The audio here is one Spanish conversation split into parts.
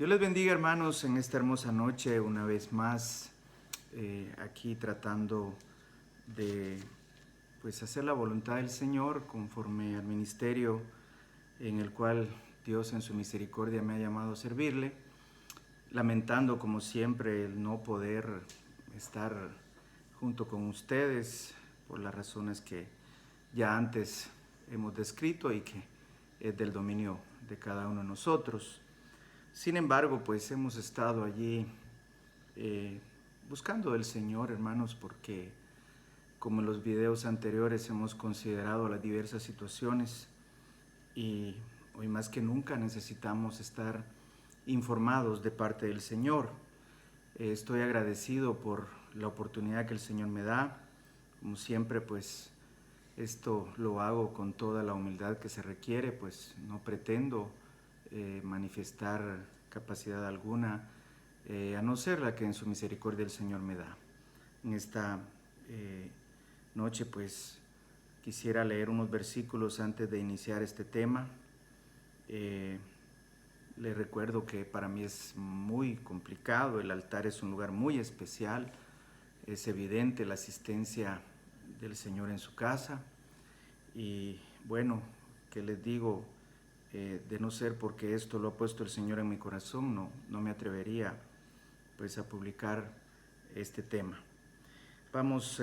Dios les bendiga, hermanos, en esta hermosa noche una vez más, aquí tratando de hacer la voluntad del Señor conforme al ministerio en el cual Dios en su misericordia me ha llamado a servirle, lamentando como siempre el no poder estar junto con ustedes por las razones que ya antes hemos descrito y que es del dominio de cada uno de nosotros. Sin embargo, pues hemos estado allí buscando del Señor, hermanos, porque como en los videos anteriores hemos considerado las diversas situaciones y hoy más que nunca necesitamos estar informados de parte del Señor. Estoy agradecido por la oportunidad que el Señor me da. Como siempre, pues esto lo hago con toda la humildad que se requiere, pues no pretendo manifestar capacidad alguna, a no ser la que en su misericordia el Señor me da. En esta noche pues quisiera leer unos versículos antes de iniciar este tema. Les recuerdo que para mí es muy complicado, el altar es un lugar muy especial, es evidente la asistencia del Señor en su casa y bueno, ¿qué les digo? De no ser porque esto lo ha puesto el Señor en mi corazón, no me atrevería pues a publicar este tema. Vamos,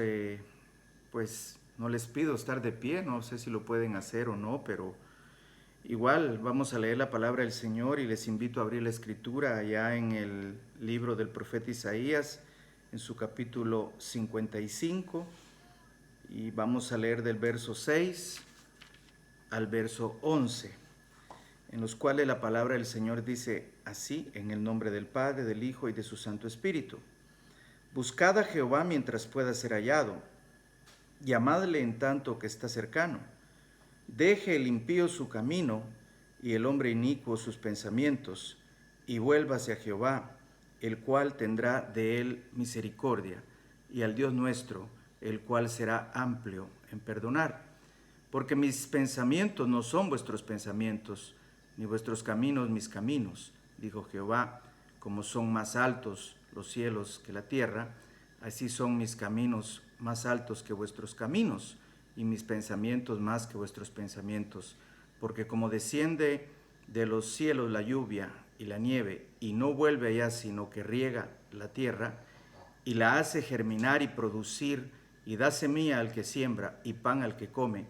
pues no les pido estar de pie, no sé si lo pueden hacer o no, pero igual vamos a leer la palabra del Señor y les invito a abrir la escritura allá en el libro del profeta Isaías, en su capítulo 55, y vamos a leer del verso 6 al verso 11. En los cuales la palabra del Señor dice así, en el nombre del Padre, del Hijo y de su Santo Espíritu. Buscad a Jehová mientras pueda ser hallado, llamadle en tanto que está cercano. Deje el impío su camino y el hombre inicuo sus pensamientos, y vuélvase a Jehová, el cual tendrá de él misericordia, y al Dios nuestro, el cual será amplio en perdonar. Porque mis pensamientos no son vuestros pensamientos, ni vuestros caminos mis caminos, dijo Jehová. Como son más altos los cielos que la tierra, así son mis caminos más altos que vuestros caminos, y mis pensamientos más que vuestros pensamientos. Porque como desciende de los cielos la lluvia y la nieve, y no vuelve allá, sino que riega la tierra, y la hace germinar y producir, y da semilla al que siembra, y pan al que come,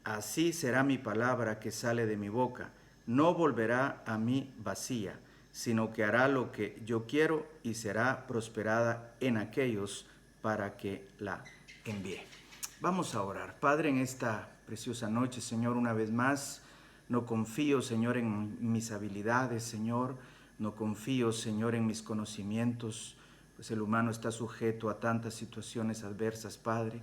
así será mi palabra que sale de mi boca. No volverá a mí vacía, sino que hará lo que yo quiero y será prosperada en aquellos para que la envíe. Vamos a orar. Padre, en esta preciosa noche, Señor, una vez más, no confío, Señor, en mis habilidades, Señor. No confío, Señor, en mis conocimientos, pues el humano está sujeto a tantas situaciones adversas, Padre.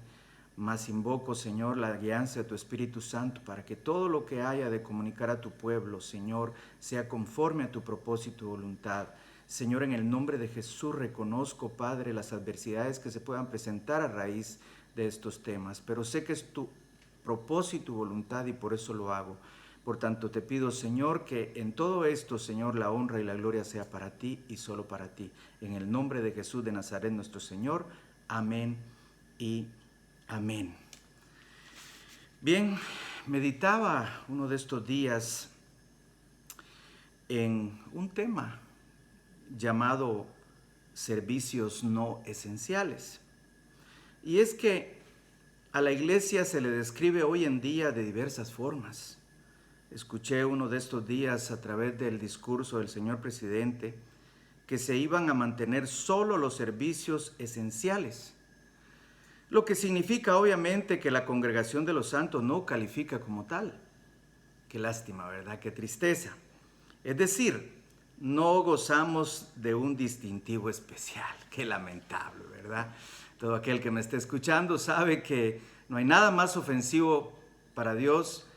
Mas invoco, Señor, la guianza de tu Espíritu Santo para que todo lo que haya de comunicar a tu pueblo, Señor, sea conforme a tu propósito y voluntad. Señor, en el nombre de Jesús reconozco, Padre, las adversidades que se puedan presentar a raíz de estos temas, pero sé que es tu propósito y voluntad y por eso lo hago. Por tanto, te pido, Señor, que en todo esto, Señor, la honra y la gloria sea para ti y solo para ti. En el nombre de Jesús de Nazaret, nuestro Señor. Amén y amén. Bien, meditaba uno de estos días en un tema llamado servicios no esenciales. Y es que a la iglesia se le describe hoy en día de diversas formas. Escuché uno de estos días a través del discurso del señor presidente que se iban a mantener solo los servicios esenciales, lo que significa obviamente que la congregación de los santos no califica como tal. Qué lástima, ¿verdad? Qué tristeza. Es decir, no gozamos de un distintivo especial. Qué lamentable, ¿verdad? Todo aquel que me esté escuchando sabe que no hay nada más ofensivo para Dios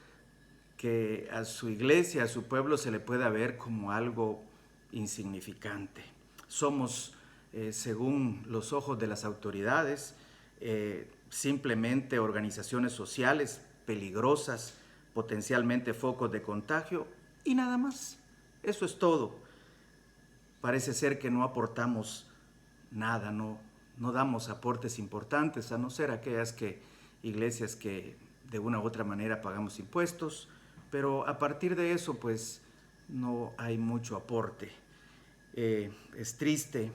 que a su iglesia, a su pueblo se le pueda ver como algo insignificante. Somos, según los ojos de las autoridades, simplemente organizaciones sociales peligrosas, potencialmente focos de contagio y nada más. Eso es todo. parece ser que no aportamos nada, no damos aportes importantes, a no ser aquellas iglesias que de una u otra manera pagamos impuestos, pero a partir de eso pues no hay mucho aporte. Es triste,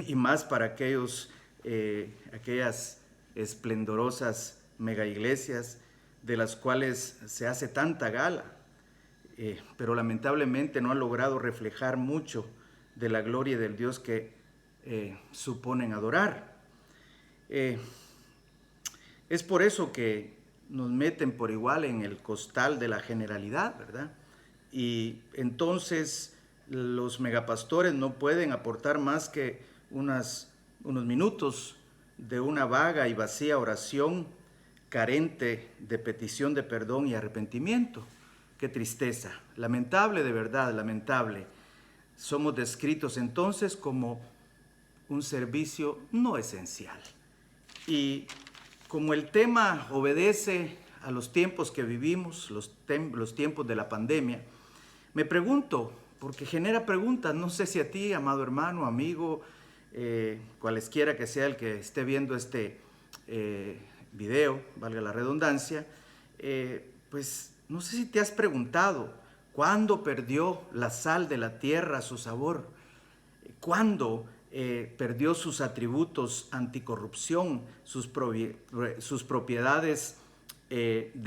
y más para aquellas esplendorosas mega iglesias de las cuales se hace tanta gala, pero lamentablemente no han logrado reflejar mucho de la gloria del Dios que suponen adorar. Es por eso que nos meten por igual en el costal de la generalidad, ¿verdad? Y entonces los megapastores no pueden aportar más que unos minutos de una vaga y vacía oración carente de petición de perdón y arrepentimiento. Qué tristeza, lamentable, de verdad, lamentable. Somos descritos entonces como un servicio no esencial. Y como el tema obedece a los tiempos que vivimos, los tiempos de la pandemia, me pregunto, porque genera preguntas, no sé si a ti, amado hermano, amigo, cualesquiera que sea el que esté viendo este video, valga la redundancia, pues no sé si te has preguntado, ¿cuándo perdió la sal de la tierra su sabor? ¿Cuándo perdió sus atributos anticorrupción, sus propiedades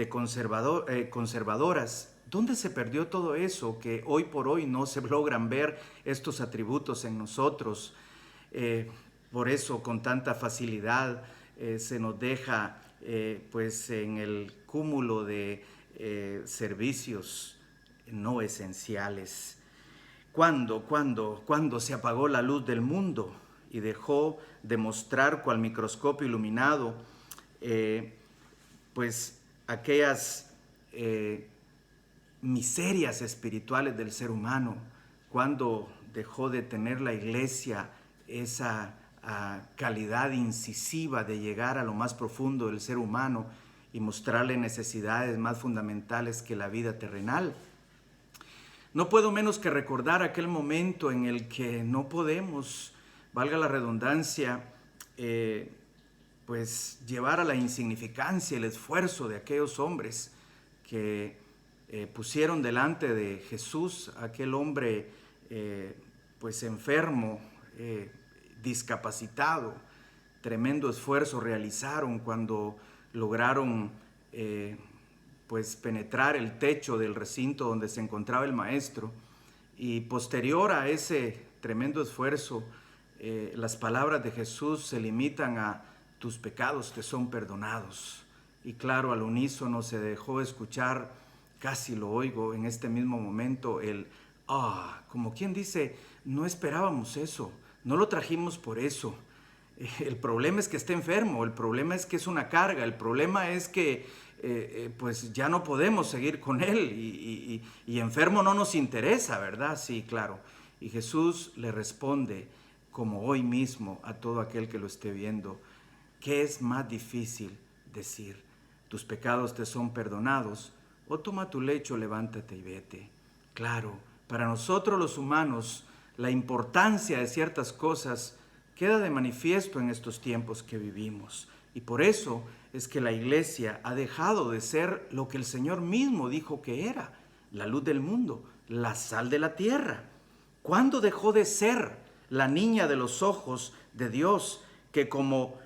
conservadoras? ¿Dónde se perdió todo eso que hoy por hoy no se logran ver estos atributos en nosotros? Por eso con tanta facilidad se nos deja pues en el cúmulo de servicios no esenciales. ¿Cuándo se apagó la luz del mundo y dejó de mostrar cual microscopio iluminado pues aquellas miserias espirituales del ser humano? ¿Cuándo dejó de tener la iglesia esa calidad incisiva de llegar a lo más profundo del ser humano y mostrarle necesidades más fundamentales que la vida terrenal? No puedo menos que recordar aquel momento en el que no podemos, valga la redundancia, pues llevar a la insignificancia el esfuerzo de aquellos hombres que pusieron delante de Jesús a aquel hombre pues enfermo, discapacitado. Tremendo esfuerzo realizaron cuando lograron pues penetrar el techo del recinto donde se encontraba el maestro, y posterior a ese tremendo esfuerzo las palabras de Jesús se limitan a: tus pecados te son perdonados. Y claro, al unísono se dejó escuchar, casi lo oigo en este mismo momento, como quien dice: no esperábamos eso, no lo trajimos por eso. El problema es que está enfermo, el problema es que es una carga, el problema es que pues ya no podemos seguir con él y enfermo no nos interesa, ¿verdad? Sí, claro. Y Jesús le responde, como hoy mismo a todo aquel que lo esté viendo: ¿qué es más difícil decir? ¿Tus pecados te son perdonados? O toma tu lecho, levántate y vete. Claro, para nosotros los humanos la importancia de ciertas cosas queda de manifiesto en estos tiempos que vivimos. Y por eso es que la iglesia ha dejado de ser lo que el Señor mismo dijo que era: la luz del mundo, la sal de la tierra. ¿Cuándo dejó de ser la niña de los ojos de Dios, que como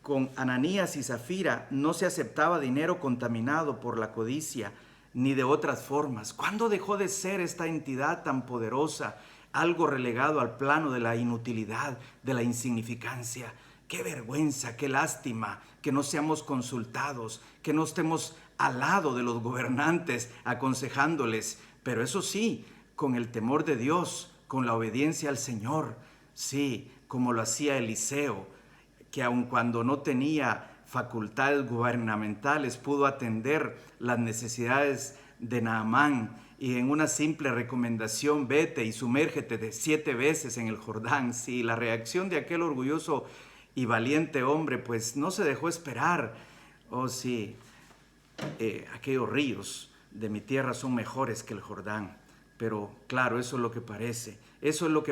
con Ananías y Zafira no se aceptaba dinero contaminado por la codicia ni de otras formas? ¿Cuándo dejó de ser esta entidad tan poderosa algo relegado al plano de la inutilidad, de la insignificancia? Qué vergüenza, qué lástima que no seamos consultados, que no estemos al lado de los gobernantes aconsejándoles, pero eso sí, con el temor de Dios, con la obediencia al Señor. Sí, como lo hacía Eliseo, que aun cuando no tenía facultades gubernamentales pudo atender las necesidades de Naamán, y en una simple recomendación: vete y sumérgete 7 veces en el Jordán. Sí, la reacción de aquel orgulloso y valiente hombre pues no se dejó esperar. Oh sí, aquellos ríos de mi tierra son mejores que el Jordán. pero claro, eso es lo que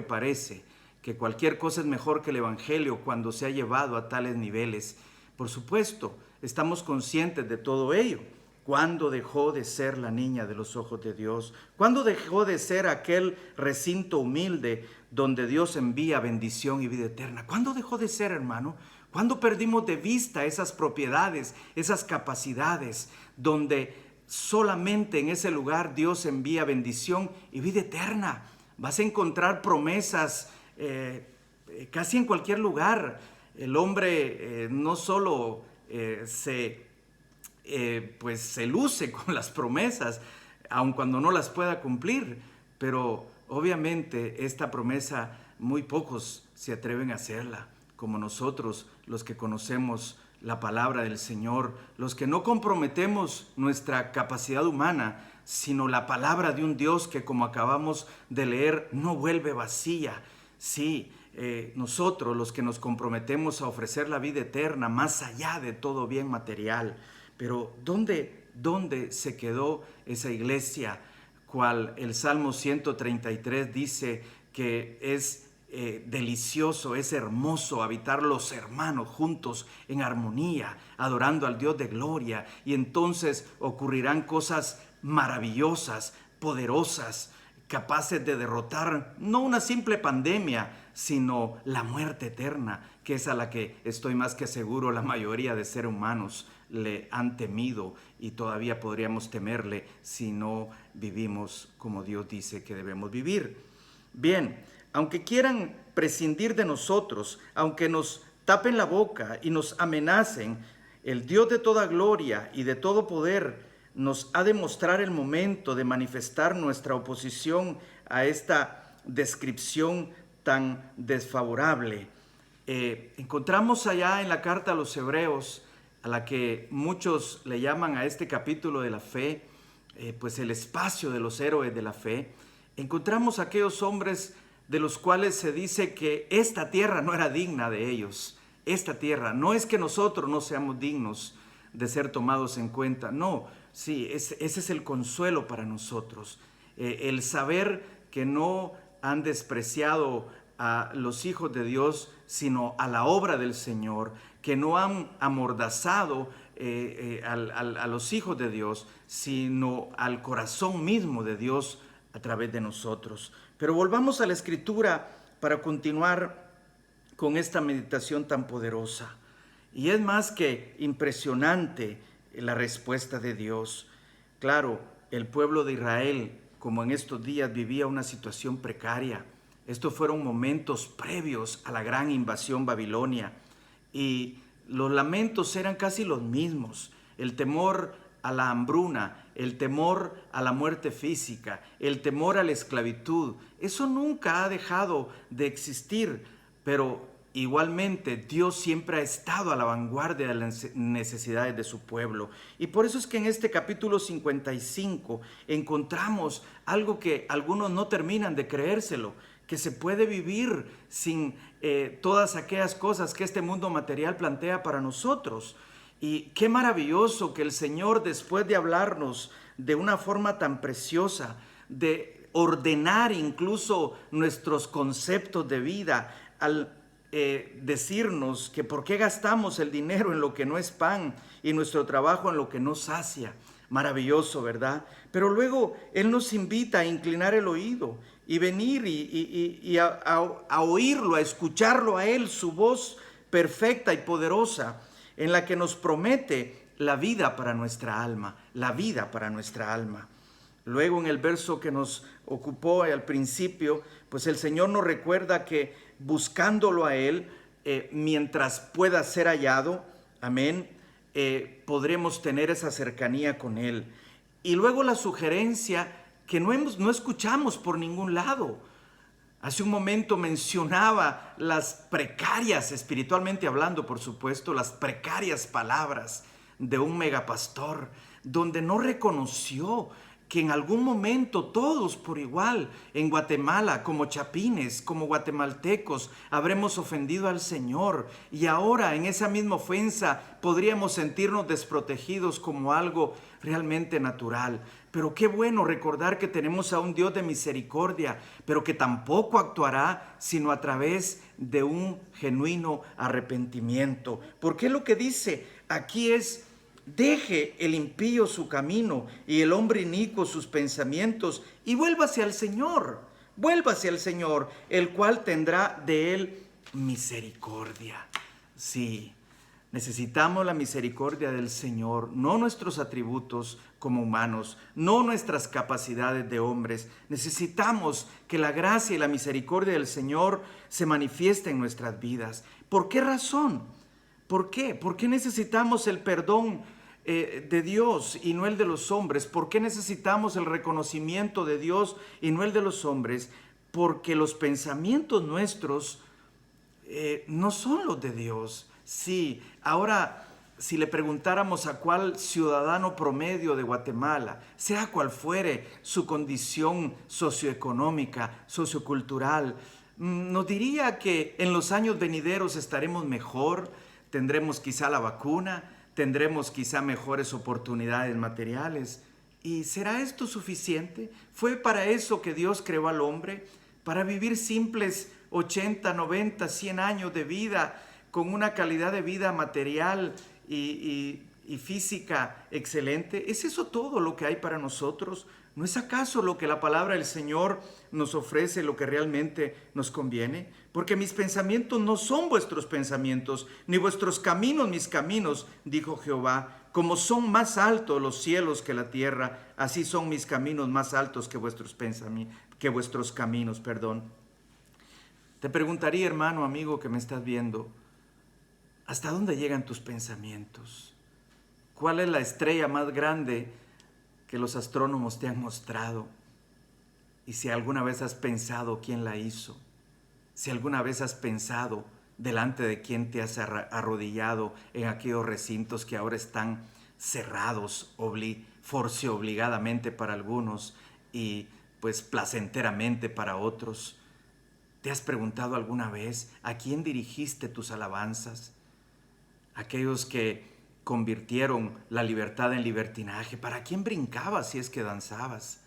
parece, que cualquier cosa es mejor que el Evangelio cuando se ha llevado a tales niveles. Por supuesto, estamos conscientes de todo ello. ¿Cuándo dejó de ser la niña de los ojos de Dios? ¿Cuándo dejó de ser aquel recinto humilde donde Dios envía bendición y vida eterna? ¿Cuándo dejó de ser, hermano? ¿Cuándo perdimos de vista esas propiedades, esas capacidades, donde solamente en ese lugar Dios envía bendición y vida eterna? Vas a encontrar promesas casi en cualquier lugar. El hombre no solo se luce con las promesas, aun cuando no las pueda cumplir, pero obviamente esta promesa muy pocos se atreven a hacerla, como nosotros, los que conocemos la palabra del Señor, los que no comprometemos nuestra capacidad humana, sino la palabra de un Dios que, como acabamos de leer, no vuelve vacía. Sí, nosotros los que nos comprometemos a ofrecer la vida eterna más allá de todo bien material. Pero ¿dónde se quedó esa iglesia? Cual el Salmo 133 dice que es delicioso, es hermoso habitar los hermanos juntos en armonía, adorando al Dios de gloria, y entonces ocurrirán cosas maravillosas, poderosas, capaces de derrotar no una simple pandemia, sino la muerte eterna, que es a la que estoy más que seguro la mayoría de seres humanos le han temido, y todavía podríamos temerle si no vivimos como Dios dice que debemos vivir. Bien, aunque quieran prescindir de nosotros, aunque nos tapen la boca y nos amenacen, el Dios de toda gloria y de todo poder nos ha de mostrar el momento de manifestar nuestra oposición a esta descripción tan desfavorable. Encontramos allá en la carta a los Hebreos, a la que muchos le llaman a este capítulo de la fe, pues el espacio de los héroes de la fe, encontramos aquellos hombres de los cuales se dice que esta tierra no era digna de ellos. Esta tierra, no es que nosotros no seamos dignos de ser tomados en cuenta, no, sí, ese es el consuelo para nosotros, el saber que no han despreciado a los hijos de Dios, sino a la obra del Señor, que no han amordazado a los hijos de Dios, sino al corazón mismo de Dios a través de nosotros. Pero volvamos a la Escritura para continuar con esta meditación tan poderosa. Y es más que impresionante la respuesta de Dios. Claro, el pueblo de Israel, como en estos días, vivía una situación precaria. Estos fueron momentos previos a la gran invasión babilonia, y los lamentos eran casi los mismos. El temor a la hambruna, el temor a la muerte física, el temor a la esclavitud, eso nunca ha dejado de existir, pero igualmente Dios siempre ha estado a la vanguardia de las necesidades de su pueblo. Y por eso es que en este capítulo 55 encontramos algo que algunos no terminan de creérselo, que se puede vivir sin todas aquellas cosas que este mundo material plantea para nosotros. Y qué maravilloso que el Señor, después de hablarnos de una forma tan preciosa, de ordenar incluso nuestros conceptos de vida, al decirnos que por qué gastamos el dinero en lo que no es pan y nuestro trabajo en lo que no sacia. Maravilloso, ¿verdad? Pero luego Él nos invita a inclinar el oído y venir y a oírlo, a escucharlo a Él, su voz perfecta y poderosa, en la que nos promete la vida para nuestra alma, la vida para nuestra alma. Luego en el verso que nos ocupó al principio, pues el Señor nos recuerda que buscándolo a Él, mientras pueda ser hallado, amén, podremos tener esa cercanía con Él. Y luego la sugerencia que no escuchamos por ningún lado. Hace un momento mencionaba las precarias, espiritualmente hablando, por supuesto, las precarias palabras de un megapastor, donde no reconoció que en algún momento todos por igual, en Guatemala, como chapines, como guatemaltecos, habremos ofendido al Señor, y ahora en esa misma ofensa podríamos sentirnos desprotegidos como algo realmente natural. Pero qué bueno recordar que tenemos a un Dios de misericordia, pero que tampoco actuará sino a través de un genuino arrepentimiento. Porque lo que dice aquí es: deje el impío su camino y el hombre inicuo sus pensamientos y vuélvase al Señor. Vuélvase al Señor, el cual tendrá de él misericordia. Sí, necesitamos la misericordia del Señor, no nuestros atributos como humanos, no nuestras capacidades de hombres. Necesitamos que la gracia y la misericordia del Señor se manifieste en nuestras vidas. ¿Por qué razón? ¿Por qué? ¿Por qué necesitamos el perdón de Dios y no el de los hombres? ¿Por qué necesitamos el reconocimiento de Dios y no el de los hombres? Porque los pensamientos nuestros no son los de Dios. Sí, ahora si le preguntáramos a cuál ciudadano promedio de Guatemala, sea cual fuere su condición socioeconómica, sociocultural, nos diría que en los años venideros estaremos mejor, tendremos quizá la vacuna, tendremos quizá mejores oportunidades materiales. ¿Y será esto suficiente? ¿Fue para eso que Dios creó al hombre? ¿Para vivir simples 80, 90, 100 años de vida con una calidad de vida material y física excelente? ¿Es eso todo lo que hay para nosotros? ¿No es acaso lo que la palabra del Señor nos ofrece, lo que realmente nos conviene? Porque mis pensamientos no son vuestros pensamientos, ni vuestros caminos mis caminos, dijo Jehová. Como son más altos los cielos que la tierra, así son mis caminos más altos que vuestros caminos. Te preguntaría, hermano, amigo que me estás viendo, ¿hasta dónde llegan tus pensamientos? ¿Cuál es la estrella más grande que los astrónomos te han mostrado? Y si alguna vez has pensado quién la hizo, si alguna vez has pensado delante de quién te has arrodillado en aquellos recintos que ahora están cerrados, obligadamente para algunos y pues placenteramente para otros. ¿Te has preguntado alguna vez a quién dirigiste tus alabanzas? Aquellos que convirtieron la libertad en libertinaje. ¿Para quién brincabas si es que danzabas?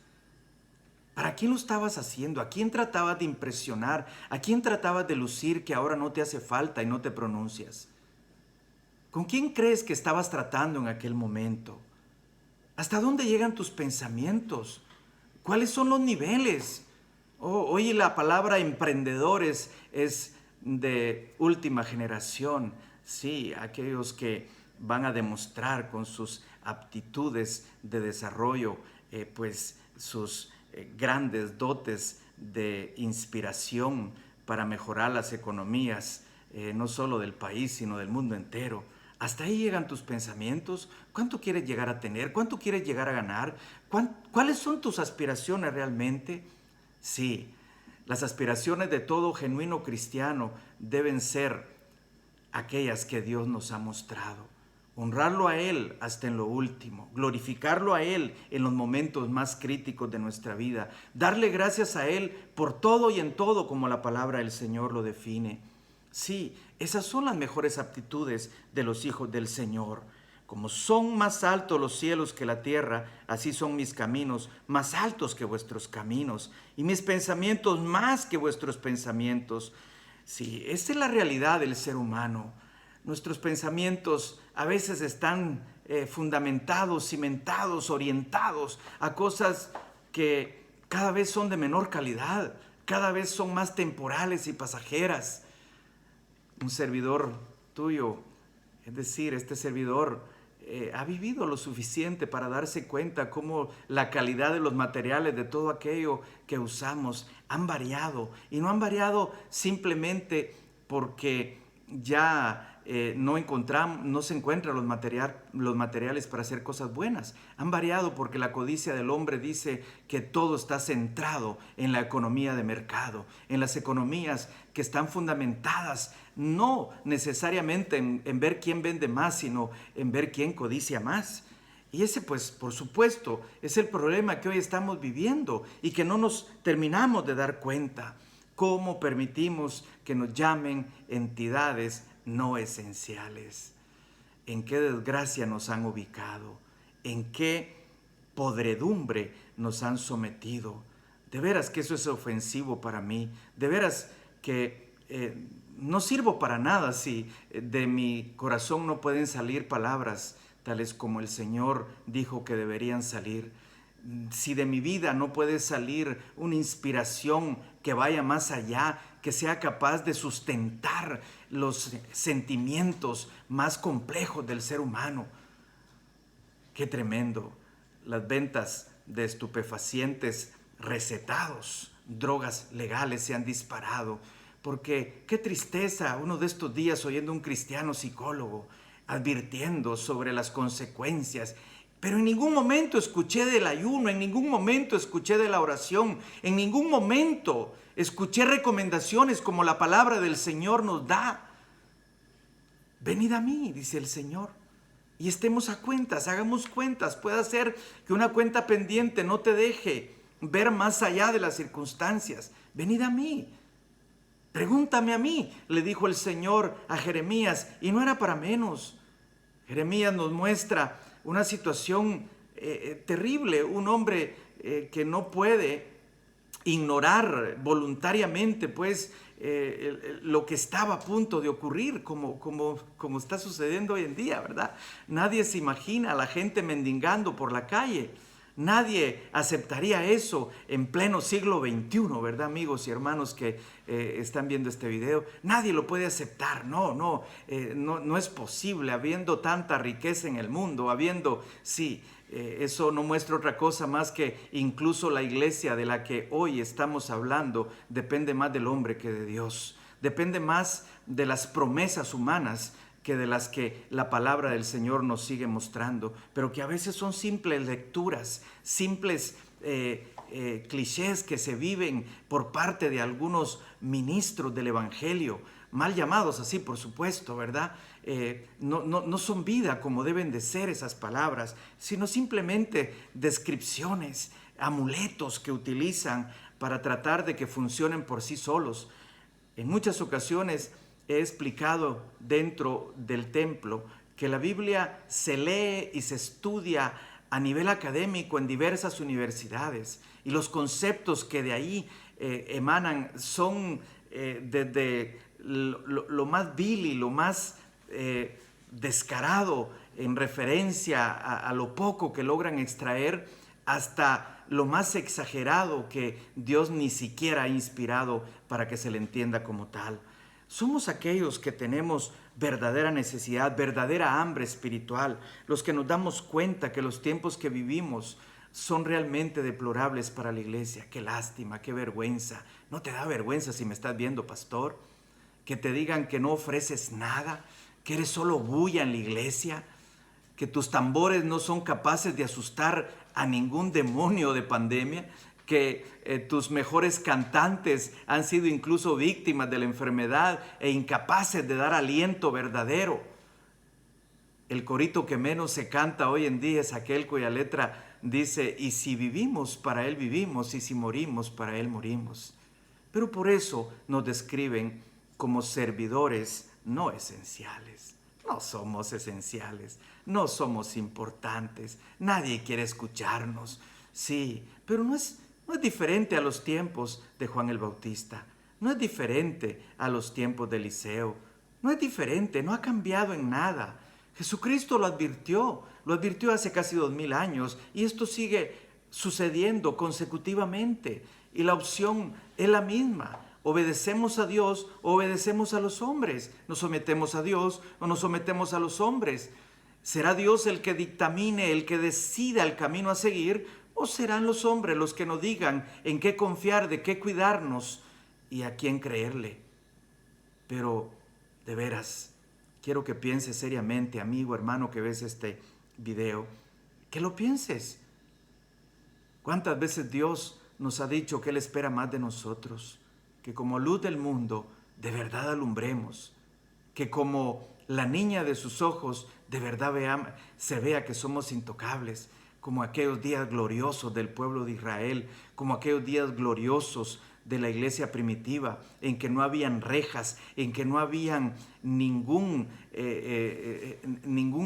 ¿Para quién lo estabas haciendo? ¿A quién tratabas de impresionar? ¿A quién tratabas de lucir que ahora no te hace falta y no te pronuncias? ¿Con quién crees que estabas tratando en aquel momento? ¿Hasta dónde llegan tus pensamientos? ¿Cuáles son los niveles? Hoy la palabra emprendedores es de última generación. Sí, aquellos que van a demostrar con sus aptitudes de desarrollo, pues sus grandes dotes de inspiración para mejorar las economías, no solo del país, sino del mundo entero. ¿Hasta ahí llegan tus pensamientos? ¿Cuánto quieres llegar a tener? ¿Cuánto quieres llegar a ganar? ¿Cuáles son tus aspiraciones realmente? Sí, las aspiraciones de todo genuino cristiano deben ser aquellas que Dios nos ha mostrado. Honrarlo a Él hasta en lo último, glorificarlo a Él en los momentos más críticos de nuestra vida, darle gracias a Él por todo y en todo como la palabra del Señor lo define. Sí, esas son las mejores aptitudes de los hijos del Señor. Como son más altos los cielos que la tierra, así son mis caminos más altos que vuestros caminos, y mis pensamientos más que vuestros pensamientos. Sí, esa es la realidad del ser humano. Nuestros pensamientos a veces están fundamentados, cimentados, orientados a cosas que cada vez son de menor calidad, cada vez son más temporales y pasajeras. Un servidor tuyo, es decir, este servidor ha vivido lo suficiente para darse cuenta cómo la calidad de los materiales, de todo aquello que usamos, han variado. Y no han variado simplemente porque ya no se encuentran los materiales para hacer cosas buenas. Han variado porque la codicia del hombre dice que todo está centrado en la economía de mercado, en las economías que están fundamentadas no necesariamente en ver quién vende más, sino en ver quién codicia más. Y ese, pues, por supuesto, es el problema que hoy estamos viviendo y que no nos terminamos de dar cuenta. ¿Cómo permitimos que nos llamen entidades no esenciales? ¿En qué desgracia nos han ubicado? ¿En qué podredumbre nos han sometido. De veras que eso es ofensivo para mí. De veras que no sirvo para nada si de mi corazón no pueden salir palabras tales como el Señor dijo que deberían salir. Si de mi vida no puede salir una inspiración que vaya más allá, que sea capaz de sustentar los sentimientos más complejos del ser humano. Qué tremendo. Las ventas de estupefacientes recetados, drogas legales se han disparado. Porque qué tristeza uno de estos días oyendo a un cristiano psicólogo advirtiendo sobre las consecuencias. Pero en ningún momento escuché del ayuno, en ningún momento escuché de la oración, en ningún momento escuché recomendaciones como la palabra del Señor nos da. Venid a mí, dice el Señor, y estemos a cuentas, hagamos cuentas. Puede ser que una cuenta pendiente no te deje ver más allá de las circunstancias. Venid a mí. Pregúntame a mí, le dijo el Señor a Jeremías, y no era para menos. Jeremías nos muestra una situación terrible, un hombre que no puede ignorar voluntariamente pues lo que estaba a punto de ocurrir, como está sucediendo hoy en día, ¿verdad? Nadie se imagina a la gente mendigando por la calle. Nadie aceptaría eso en pleno siglo XXI, ¿verdad, amigos y hermanos que están viendo este video? Nadie lo puede aceptar, no es posible, habiendo tanta riqueza en el mundo, eso no muestra otra cosa más que incluso la iglesia de la que hoy estamos hablando depende más del hombre que de Dios, depende más de las promesas humanas que de las que la palabra del Señor nos sigue mostrando, pero que a veces son simples lecturas, simples clichés que se viven por parte de algunos ministros del Evangelio, mal llamados así, por supuesto, ¿verdad? No son vida como deben de ser esas palabras, sino simplemente descripciones, amuletos que utilizan para tratar de que funcionen por sí solos. En muchas ocasiones he explicado dentro del templo que la Biblia se lee y se estudia a nivel académico en diversas universidades y los conceptos que de ahí emanan son desde lo más vil y lo más descarado en referencia a lo poco que logran extraer hasta lo más exagerado que Dios ni siquiera ha inspirado para que se le entienda como tal. Somos aquellos que tenemos verdadera necesidad, verdadera hambre espiritual, los que nos damos cuenta que los tiempos que vivimos son realmente deplorables para la iglesia. Qué lástima, qué vergüenza. ¿No te da vergüenza si me estás viendo, pastor? Que te digan que no ofreces nada, que eres solo bulla en la iglesia, que tus tambores no son capaces de asustar a ningún demonio de pandemia, que tus mejores cantantes han sido incluso víctimas de la enfermedad e incapaces de dar aliento verdadero. El corito que menos se canta hoy en día es aquel cuya letra dice: y si vivimos, para Él vivimos, y si morimos, para Él morimos. Pero por eso nos describen como servidores no esenciales. No somos esenciales, no somos importantes, nadie quiere escucharnos. Sí, pero no es diferente a los tiempos de Juan el Bautista, no es diferente a los tiempos de Eliseo, no es diferente, no ha cambiado en nada. Jesucristo lo advirtió hace casi 2000 años y esto sigue sucediendo consecutivamente y la opción es la misma. ¿Obedecemos a Dios o obedecemos a los hombres? ¿Nos sometemos a Dios o nos sometemos a los hombres? ¿Será Dios el que dictamine, el que decida el camino a seguir? ¿O serán los hombres los que nos digan en qué confiar, de qué cuidarnos y a quién creerle? Pero, de veras, quiero que pienses seriamente, amigo, hermano, que ves este video, que lo pienses. ¿Cuántas veces Dios nos ha dicho que Él espera más de nosotros? Que como luz del mundo, de verdad alumbremos. Que como la niña de sus ojos, de verdad se vea que somos intocables. Como aquellos días gloriosos del pueblo de Israel, como aquellos días gloriosos de la iglesia primitiva, en que no habían rejas, en que no habían ningún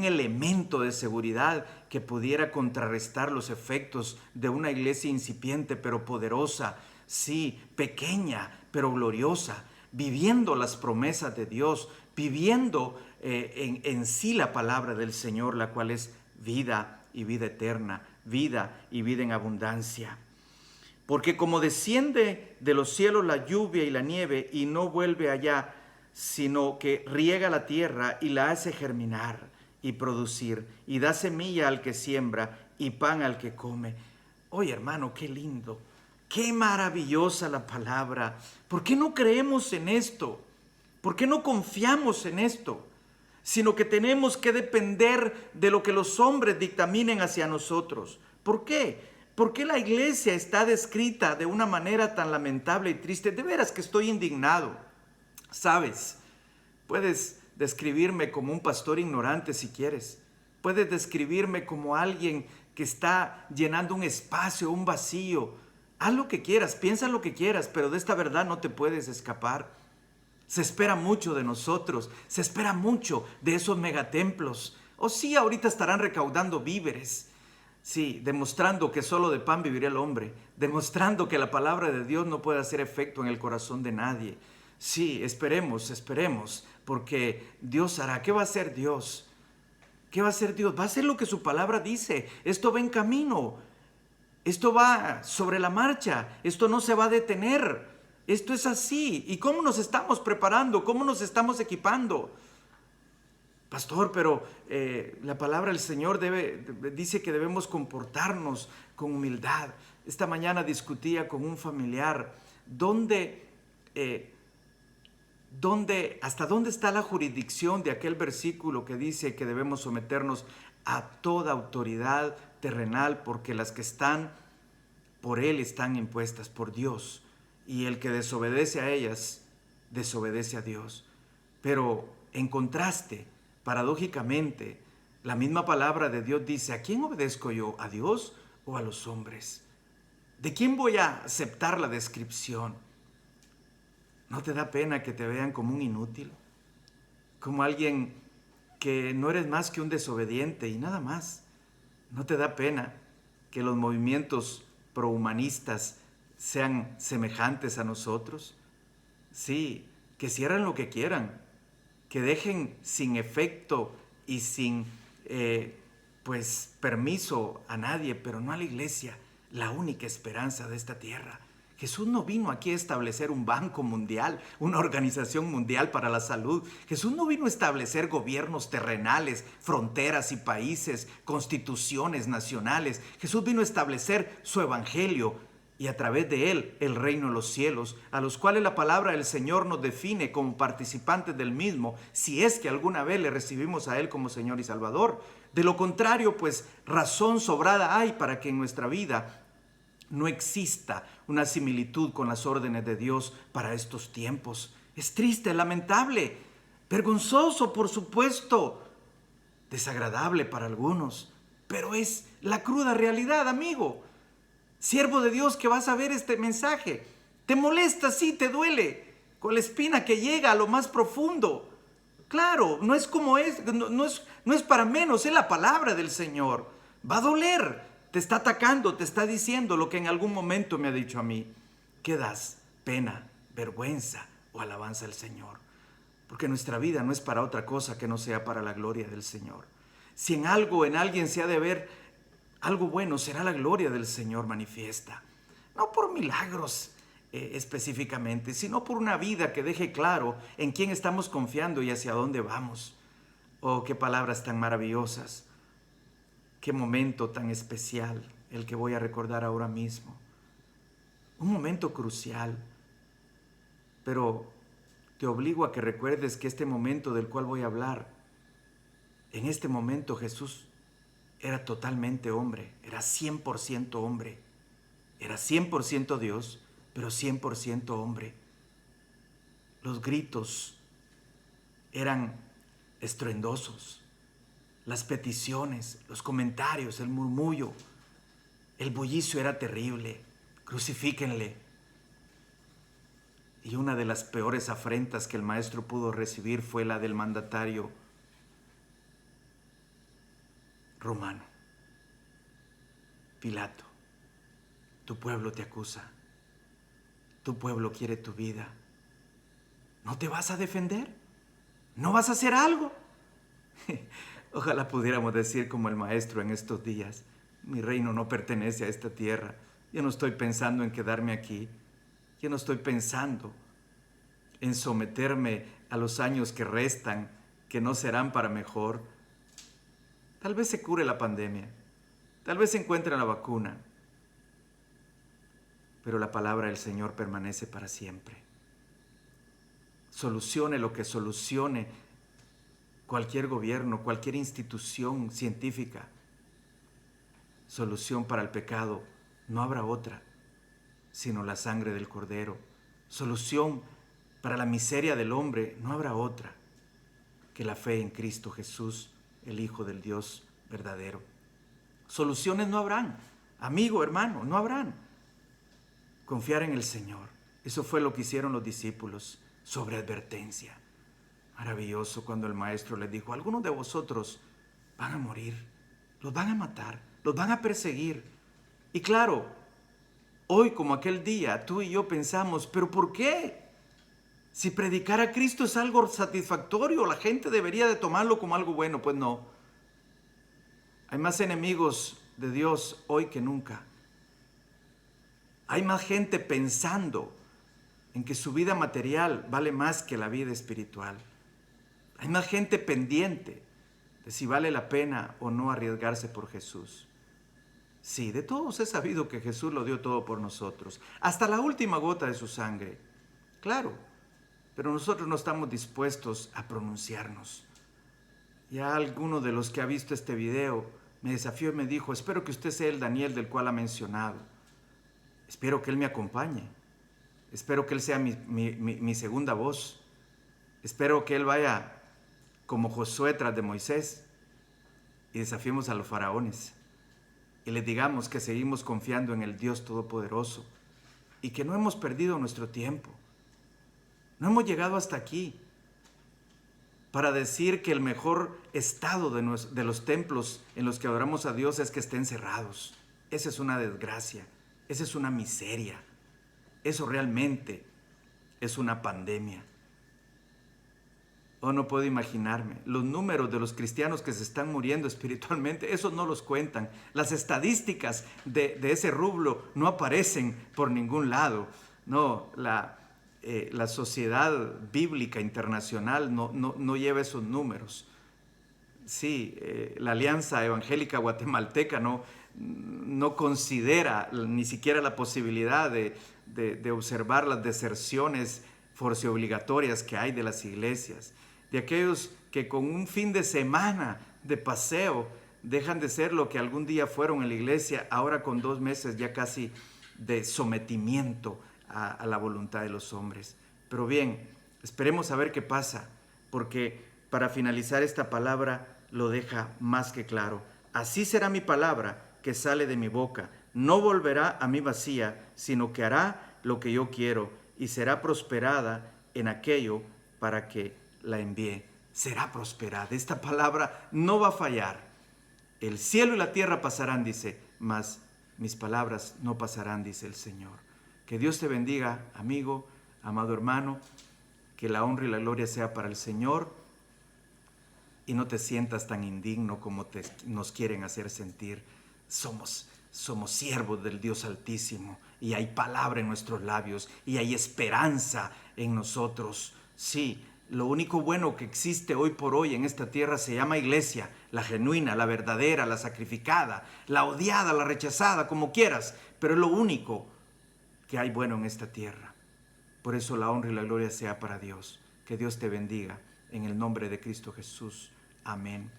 elemento de seguridad que pudiera contrarrestar los efectos de una iglesia incipiente pero poderosa, sí, pequeña pero gloriosa, viviendo las promesas de Dios, viviendo en sí la palabra del Señor, la cual es vida y vida eterna, vida y vida en abundancia. Porque como desciende de los cielos la lluvia y la nieve y no vuelve allá, sino que riega la tierra y la hace germinar y producir, y da semilla al que siembra y pan al que come. Oye, hermano, qué lindo, qué maravillosa la palabra. ¿Por qué no creemos en esto? ¿Por qué no confiamos en esto? Sino que tenemos que depender de lo que los hombres dictaminen hacia nosotros. ¿Por qué? ¿Por qué la iglesia está descrita de una manera tan lamentable y triste? De veras que estoy indignado. ¿Sabes? Puedes describirme como un pastor ignorante si quieres. Puedes describirme como alguien que está llenando un espacio, un vacío. Haz lo que quieras, piensa lo que quieras, pero de esta verdad no te puedes escapar. Se espera mucho de nosotros, se espera mucho de esos megatemplos. O sí, ahorita estarán recaudando víveres. Sí, demostrando que solo de pan vivirá el hombre, demostrando que la palabra de Dios no puede hacer efecto en el corazón de nadie. Sí, esperemos, porque Dios hará. ¿Qué va a hacer Dios? ¿Qué va a hacer Dios? Va a hacer lo que su palabra dice. Esto va en camino, esto va sobre la marcha, esto no se va a detener. Esto es así. ¿Y cómo nos estamos preparando? ¿Cómo nos estamos equipando? Pastor, pero la palabra del Señor dice que debemos comportarnos con humildad. Esta mañana discutía con un familiar hasta dónde está la jurisdicción de aquel versículo que dice que debemos someternos a toda autoridad terrenal, porque las que están por Él están impuestas por Dios, y el que desobedece a ellas, desobedece a Dios. Pero en contraste, paradójicamente, la misma palabra de Dios dice: ¿a quién obedezco yo? ¿A Dios o a los hombres? ¿De quién voy a aceptar la descripción? ¿No te da pena que te vean como un inútil? Como alguien que no eres más que un desobediente y nada más. ¿No te da pena que los movimientos prohumanistas sean semejantes a nosotros? Sí, que cierren lo que quieran, que dejen sin efecto y sin permiso a nadie, pero no a la iglesia, la única esperanza de esta tierra. Jesús no vino aquí a establecer un banco mundial, una organización mundial para la salud. Jesús no vino a establecer gobiernos terrenales, fronteras y países, constituciones nacionales. Jesús vino a establecer su evangelio y a través de él el reino de los cielos, a los cuales la palabra del Señor nos define como participantes del mismo, si es que alguna vez le recibimos a él como Señor y Salvador. De lo contrario, pues razón sobrada hay para que en nuestra vida no exista una similitud con las órdenes de Dios para estos tiempos. Es triste, lamentable, vergonzoso, por supuesto, desagradable para algunos, pero es la cruda realidad, amigo. Siervo de Dios que vas a ver este mensaje, te molesta, sí, te duele, con la espina que llega a lo más profundo. Claro, no es como no es para menos, es la palabra del Señor. Va a doler. Te está atacando, te está diciendo lo que en algún momento me ha dicho a mí. ¿Qué das? Pena, vergüenza o alabanza al Señor. Porque nuestra vida no es para otra cosa que no sea para la gloria del Señor. Si en algo, en alguien se ha de ver algo bueno, será la gloria del Señor manifiesta. No por milagros específicamente, sino por una vida que deje claro en quién estamos confiando y hacia dónde vamos. Oh, qué palabras tan maravillosas. Qué momento tan especial el que voy a recordar ahora mismo. Un momento crucial. Pero te obligo a que recuerdes que este momento del cual voy a hablar, en este momento Jesús era totalmente hombre, era 100% hombre. Era 100% Dios, pero 100% hombre. Los gritos eran estruendosos. Las peticiones, los comentarios, el murmullo, el bullicio era terrible. Crucifíquenle. Y una de las peores afrentas que el maestro pudo recibir fue la del mandatario romano. Pilato, tu pueblo te acusa, tu pueblo quiere tu vida. ¿No te vas a defender? ¿No vas a hacer algo? Ojalá pudiéramos decir como el maestro en estos días: mi reino no pertenece a esta tierra. Yo no estoy pensando en quedarme aquí. Yo no estoy pensando en someterme a los años que restan, que no serán para mejor. Tal vez se cure la pandemia. Tal vez se encuentre la vacuna. Pero la palabra del Señor permanece para siempre. Solucione lo que solucione cualquier gobierno, cualquier institución científica. Solución para el pecado no habrá otra, sino la sangre del Cordero. Solución para la miseria del hombre no habrá otra que la fe en Cristo Jesús, el Hijo del Dios verdadero. Soluciones no habrán, amigo, hermano, no habrán. Confiar en el Señor. Eso fue lo que hicieron los discípulos, sobre advertencia. Maravilloso cuando el maestro les dijo: algunos de vosotros van a morir, los van a matar, los van a perseguir. Y claro, hoy como aquel día, tú y yo pensamos: ¿pero por qué? Si predicar a Cristo es algo satisfactorio, la gente debería de tomarlo como algo bueno. Pues no. Hay más enemigos de Dios hoy que nunca. Hay más gente pensando en que su vida material vale más que la vida espiritual. Hay más gente pendiente de si vale la pena o no arriesgarse por Jesús. Sí, de todos he sabido que Jesús lo dio todo por nosotros, hasta la última gota de su sangre. Claro, pero nosotros no estamos dispuestos a pronunciarnos. Ya alguno de los que ha visto este video me desafió y me dijo: espero que usted sea el Daniel del cual ha mencionado. Espero que él me acompañe. Espero que él sea mi segunda voz. Espero que él vaya como Josué tras de Moisés y desafiemos a los faraones y les digamos que seguimos confiando en el Dios Todopoderoso y que no hemos perdido nuestro tiempo. No hemos llegado hasta aquí para decir que el mejor estado de los templos en los que adoramos a Dios es que estén cerrados. Esa es una desgracia, esa es una miseria. Eso realmente es una pandemia. Oh, no puedo imaginarme. Los números de los cristianos que se están muriendo espiritualmente, esos no los cuentan. Las estadísticas de ese rublo no aparecen por ningún lado. No, la Sociedad Bíblica Internacional no lleva esos números. Sí, la Alianza Evangélica Guatemalteca no considera ni siquiera la posibilidad de observar las deserciones forciobligatorias que hay de las iglesias, de aquellos que con un fin de semana de paseo dejan de ser lo que algún día fueron en la iglesia, ahora con 2 meses ya casi de sometimiento a la voluntad de los hombres. Pero bien, esperemos a ver qué pasa, porque para finalizar esta palabra lo deja más que claro. Así será mi palabra que sale de mi boca. No volverá a mí vacía, sino que hará lo que yo quiero y será prosperada en aquello para que la envié. Será prosperada. Esta palabra no va a fallar. El cielo y la tierra pasarán, dice, mas mis palabras no pasarán, dice el Señor. Que Dios te bendiga, amigo, amado hermano, que la honra y la gloria sea para el Señor y no te sientas tan indigno como nos quieren hacer sentir. Somos siervos del Dios Altísimo y hay palabra en nuestros labios y hay esperanza en nosotros. Sí, lo único bueno que existe hoy por hoy en esta tierra se llama iglesia, la genuina, la verdadera, la sacrificada, la odiada, la rechazada, como quieras, pero es lo único que hay bueno en esta tierra. Por eso la honra y la gloria sea para Dios. Que Dios te bendiga en el nombre de Cristo Jesús. Amén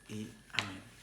y amén.